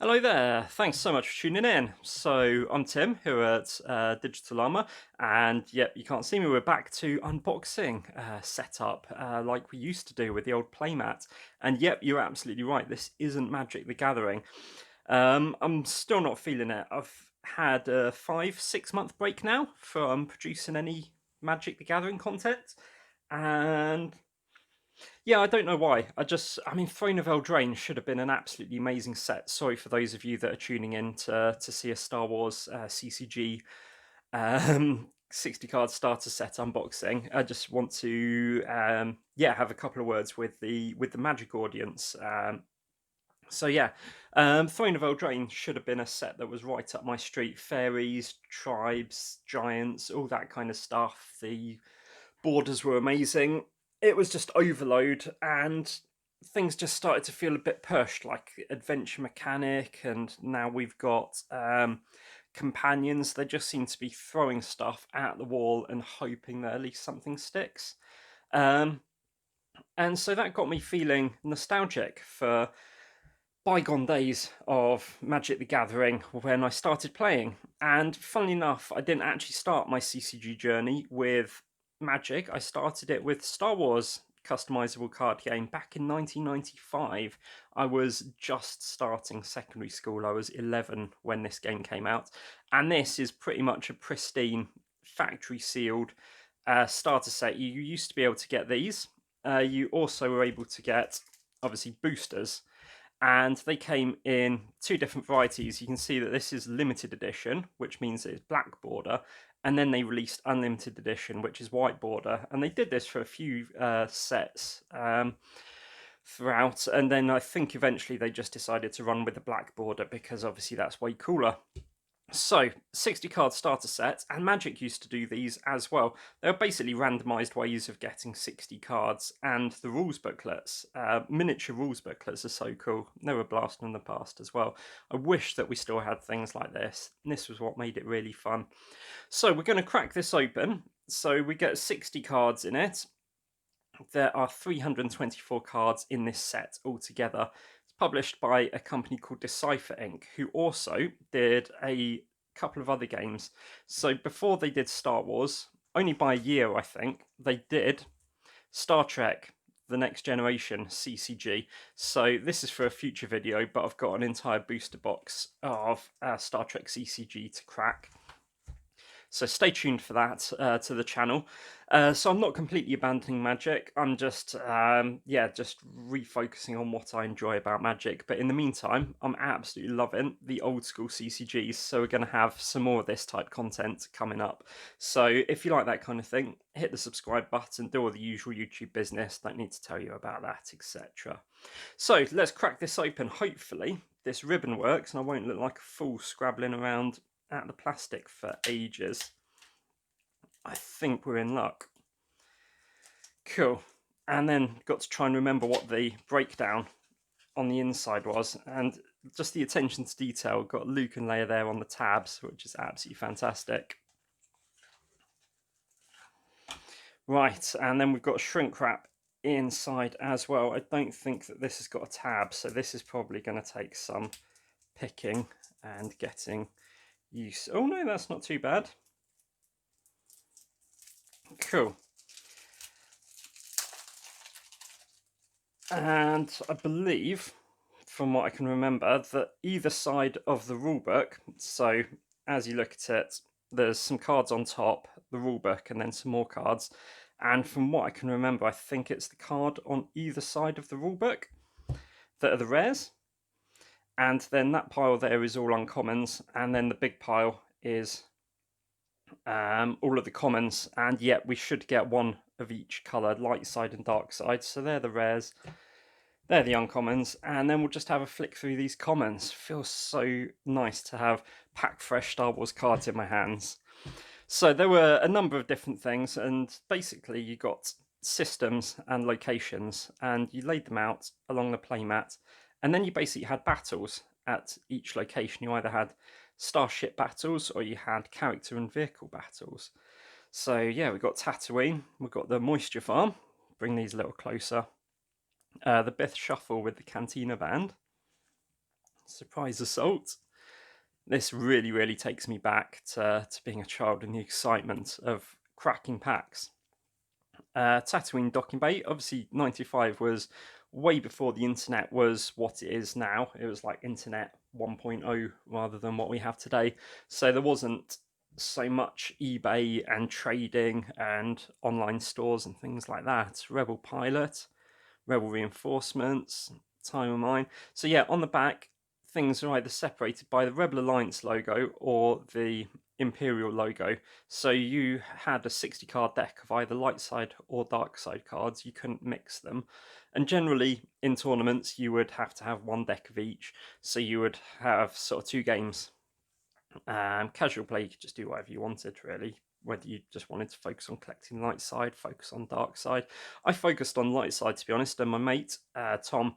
Hello there, thanks so much for tuning in. So, I'm Tim here at Digital Llama, and yep, you can't see me, we're back to unboxing setup like we used to do with the old playmat. And yep, you're absolutely right, this isn't Magic the Gathering. I'm still not feeling it. I've had a 5-6 month break now from producing any Magic the Gathering content, and yeah, I don't know why. I mean, Throne of Eldraine should have been an absolutely amazing set. Sorry for those of you that are tuning in to see a Star Wars CCG 60 card starter set unboxing. I just want to yeah, have a couple of words with the Magic audience. So yeah, Throne of Eldraine should have been a set that was right up my street. Fairies, tribes, giants, all that kind of stuff. The borders were amazing. It was just overload, and things just started to feel a bit pushed, like adventure mechanic, and now we've got companions. They just seem to be throwing stuff at the wall and hoping that at least something sticks. Um, and so that got me feeling nostalgic for bygone days of Magic the Gathering when I started playing. And funnily enough, I didn't actually start my CCG journey with Magic. I started it with Star Wars customizable card game back in 1995. I was just starting secondary school. I was 11 when this game came out. And this is pretty much a pristine, factory sealed starter set. You used to be able to get these. You also were able to get, obviously, boosters, and they came in two different varieties. You can see that this is limited edition, which means it's black border, and then they released unlimited edition, which is white border, and they did this for a few sets throughout, and then I think eventually they just decided to run with the black border because obviously that's way cooler. So, 60 card starter set, and Magic used to do these as well. They're basically randomized ways of getting 60 cards, and the rules booklets, miniature rules booklets, are so cool. They were a blast in the past as well. I wish that we still had things like this. This was what made it really fun. So, we're going to crack this open. So, we get 60 cards in it. There are 324 cards in this set altogether. It's published by a company called Decipher Inc, who also did a couple of other games. So before they did Star Wars, only by a year I think, they did Star Trek The Next Generation CCG. So this is for a future video, but I've got an entire booster box of Star Trek CCG to crack. So stay tuned for that to the channel. So I'm not completely abandoning Magic. I'm just, yeah, just refocusing on what I enjoy about Magic. But in the meantime, I'm absolutely loving the old school CCGs. So we're going to have some more of this type content coming up. So if you like that kind of thing, hit the subscribe button, do all the usual YouTube business. Don't need to tell you about that, etc. So let's crack this open. Hopefully this ribbon works and I won't look like a fool scrabbling around at the plastic for ages. I think we're in luck. Cool. And then got to try and remember what the breakdown on the inside was, and just the attention to detail. Got Luke and Leia there on the tabs, which is absolutely fantastic. Right, and then we've got shrink wrap inside as well. I don't think that this has got a tab, so this is probably going to take some picking and getting used. Oh no, that's not too bad. Cool. And I believe, from what I can remember, that either side of the rulebook, so as you look at it, there's some cards on top, the rulebook, and then some more cards. And from what I can remember, I think it's the card on either side of the rulebook that are the rares. And then that pile there is all uncommons, and then the big pile is all of the commons. And yet we should get one of each colour, light side and dark side. So they're the rares. They're the uncommons, and then we'll just have a flick through these commons. Feels so nice to have pack fresh Star Wars cards in my hands. So there were a number of different things, and basically you got systems and locations, and you laid them out along the playmat, and then you basically had battles at each location. You either had starship battles or you had character and vehicle battles. So yeah, we've got Tatooine, we've got the moisture farm. Bring these a little closer. The Bith Shuffle with the Cantina Band. Surprise assault. This really, really takes me back to being a child and the excitement of cracking packs. Tatooine docking bay. Obviously, 95 was way before the internet was what it is now. It was like internet 1.0 rather than what we have today. So there wasn't so much eBay and trading and online stores and things like that. Rebel Pilot, Rebel Reinforcements, Time of Mine. So yeah, on the back, things are either separated by the Rebel Alliance logo or the Imperial logo. So you had a 60 card deck of either light side or dark side cards. You couldn't mix them. And generally in tournaments, you would have to have one deck of each. So you would have sort of two games. Casual play, you could just do whatever you wanted, really. Whether you just wanted to focus on collecting light side, focus on dark side. I focused on light side, to be honest, and my mate, Tom,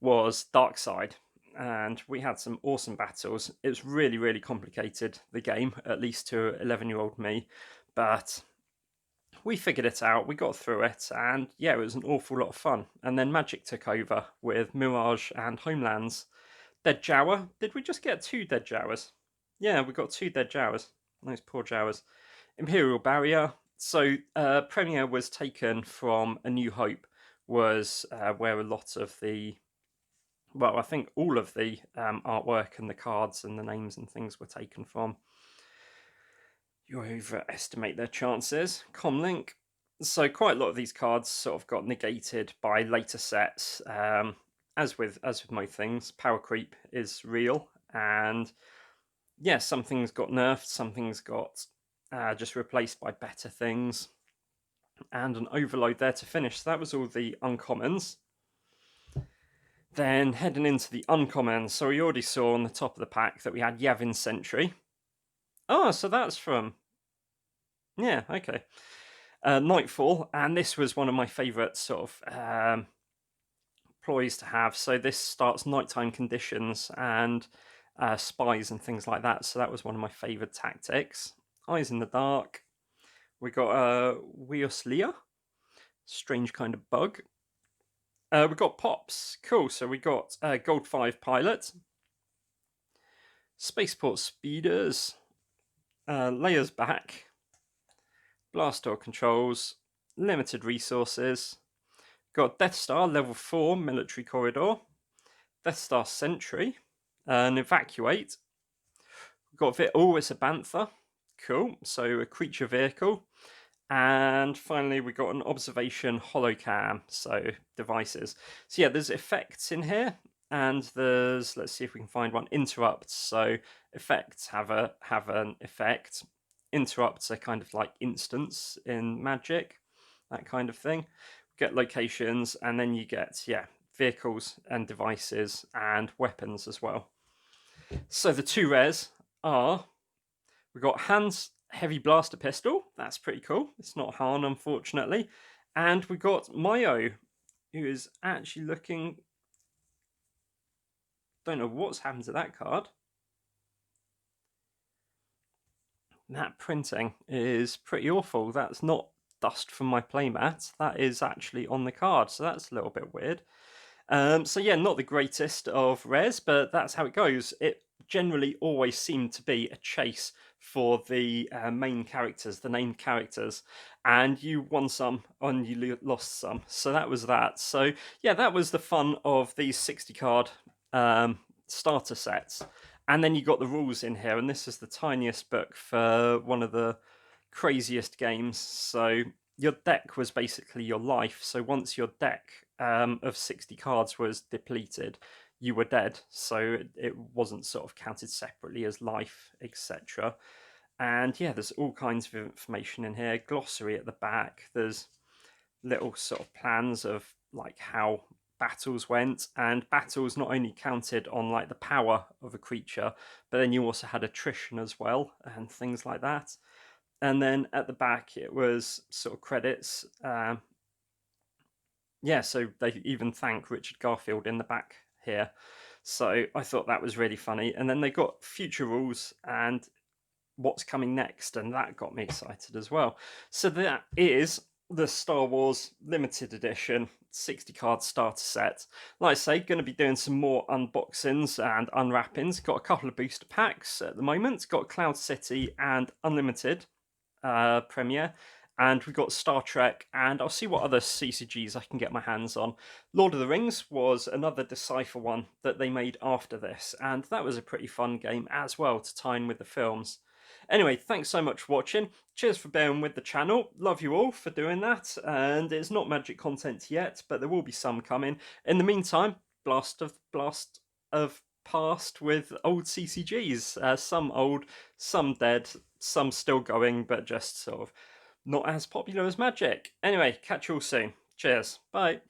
was dark side. And we had some awesome battles. It was really, really complicated, the game, at least to 11-year-old me. But we figured it out, we got through it, and yeah, it was an awful lot of fun. And then Magic took over with Mirage and Homelands. Dead Jawa. Did we just get two Dead Jawas? Yeah, we got two Dead Jawas. Those poor Jawas. Imperial Barrier. So Premier was taken from A New Hope, was where a lot of the, well, I think all of the artwork and the cards and the names and things were taken from. You overestimate their chances. Comlink. So quite a lot of these cards sort of got negated by later sets. As with most things, power creep is real, and yeah, some things got nerfed, some things got just replaced by better things, and an overload there to finish. So that was all the uncommons. Then heading into the uncommons, so we already saw on the top of the pack that we had Yavin Sentry. Oh, so that's from, yeah, okay. Nightfall, and this was one of my favourite sort of ploys to have. So this starts nighttime conditions and spies and things like that. So that was one of my favourite tactics. Eyes in the dark. We got Weoslia, strange kind of bug. We got Pops, cool. So we got Gold 5 Pilot, Spaceport Speeders, Layers Back, Blast Door Controls, Limited Resources. Got Death Star Level 4 Military Corridor, Death Star Sentry, and Evacuate. We've got it's a Bantha, cool, so a creature vehicle. And finally, we got an Observation Holocam, so devices. So yeah, there's effects in here, and there's, let's see if we can find one, interrupts. So effects have an effect. Interrupts are kind of like instants in Magic, that kind of thing. Get locations, and then you get, yeah, vehicles and devices and weapons as well. So the two rares are, we've got Hans Heavy Blaster Pistol, that's pretty cool. It's not Han, unfortunately. And we got Mayo, who is actually looking, don't know what's happened to that card. That printing is pretty awful. That's not dust from my playmat, that is actually on the card, so that's a little bit weird. So yeah, not the greatest of rares, but that's how it goes. It generally always seemed to be a chase for the main characters, the named characters, and you won some and you lost some. So that was that. So yeah, that was the fun of these 60 card starter sets. And then you got the rules in here, and this is the tiniest book for one of the craziest games. So your deck was basically your life. So once your deck of 60 cards was depleted, you were dead. So it wasn't sort of counted separately as life, etc. And yeah, there's all kinds of information in here. Glossary at the back. There's little sort of plans of like how battles went, and battles not only counted on like the power of a creature, but then you also had attrition as well and things like that. And then at the back it was sort of credits. Yeah, so they even thank Richard Garfield in the back here. So I thought that was really funny. And then they got future rules and what's coming next, and that got me excited as well. So that is the Star Wars limited edition 60 card starter set. Like I say, going to be doing some more unboxings and unwrappings. Got a couple of booster packs at the moment. Got Cloud City and Unlimited premiere. And we've got Star Trek, and I'll see what other CCGs I can get my hands on. Lord of the Rings was another Decipher one that they made after this, and that was a pretty fun game as well to tie in with the films. Anyway, thanks so much for watching. Cheers for bearing with the channel. Love you all for doing that. And it's not magic content yet, but there will be some coming. In the meantime, blast of past with old CCGs. Some old, some dead, some still going, but just sort of not as popular as magic. Anyway, catch you all soon. Cheers. Bye.